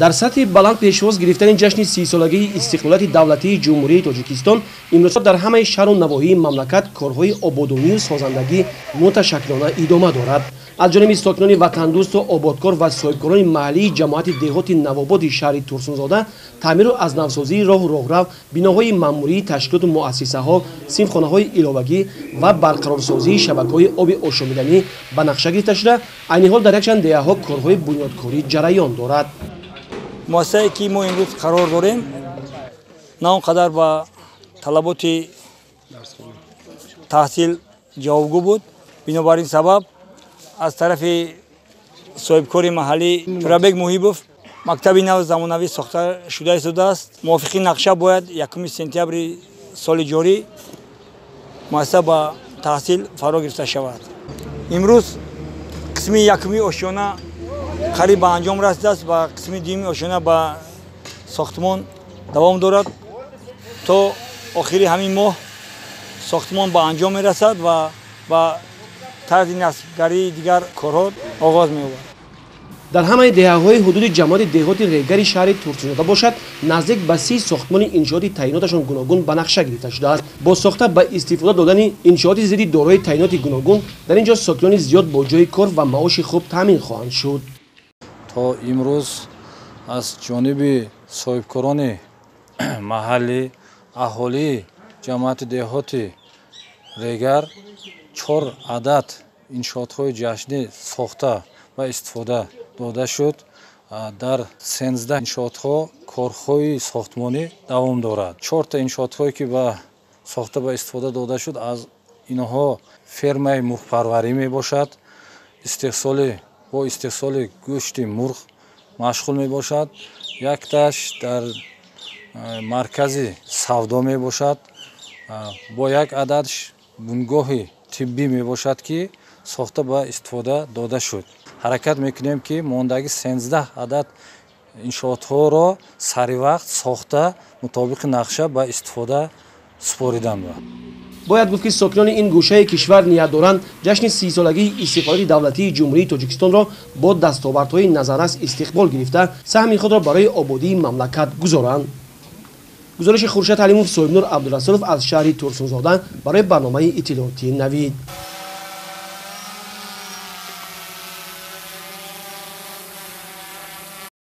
در سطح بلند پیشواز گرفتن جشن 30 سالگی استقلالیت دولتی جمهوری تاجیکستان امروز در همه شهر و نواحی مملکت کارهای آبادانی و سازندگی متشکلانه ادامه دارد. از جانب ساکنان وطن دوست و آبادکار و صاحبکاران محلی جماعت دهات نوابود شهر ترسونزاده تعمیر و از نوسازی راه و راهرو، بناهای معمولی، تشکیلات و مؤسسه‌ها، صنفخانه‌های علاوگی و برقرارسازی شبکه‌های آب آشامیدنی به نقشه گرفته شده. عین حال در یکچند دهه‌ها کارهای بنیادکاری جریان دارد. مؤسسه‌ای که ما امروز قرار داریم نه اونقدر با طلبات تحصیل جوابگو بود، بنابراین سبب از طرف صاحبکار محلی ربیک محیبوف مکتب نو زمانوی ساخته شده است. موافق نقشه باید 1 سپتامبر سال جاری مؤسسه با تحصیل فرا گرفته شود. امروز قسم یکمی آشیانه قریب به انجام رسیده است و قسم دومی آشیانه به ساختمان دوام دارد. تا آخری همین ماه ساختمان به انجام میرسد و با طرز نصبگری دیگر کارها آغاز می‌یابد. در همه دهه‌های حدود جماعت دهات رگار شهر ترسونزاده باشد نزدیک به 30 ساختمان انشاءاتی تعییناتشان گوناگون به نقشه گرفته شده است. با ساخته به استفاده دادن انشاءات زیادی دارای تعیینات گوناگون در اینجا ساکنان زیاد با جای کار و معاش خوب تامین خواهند شد. تا امروز از جانب صاحبکاران محلی اهالی جماعت دهات رگار 4 عدد انشاءات‌های جشنی ساخته و استفاده داده شد. در 13 انشاءات‌ها کارهای ساختمانی دوام دارد. 4 تا انشاءات‌هایی که به ساخته و استفاده داده شد از اینها فرمای مرغ‌پروری میباشد. با استحصال گوشت مرغ مشغول میباشد. یک تاش در مرکز سودا میباشد. با یک عددش بنگاهی طبی میباشد که ساخته با استفاده داده شد. حرکت میکنیم که ماندگی 13 عدد انشاءات‌ها را سری وقت ساخته مطابق نقشه با استفاده سپاریدند. باید گفت که ساکنان این گوشه کشور نیت دارند جشن 30 سالگی استقلال دولتی جمهوری تاجیکستان را با دستاوردهای نظررس استقبال گرفته سهم خود را برای آبادی مملکت گذارند. گزارش خورشید علیموف، صاحب نور عبدالرسولов از شهر ترسونزاده برای برنامه اطلاعاتی نوید.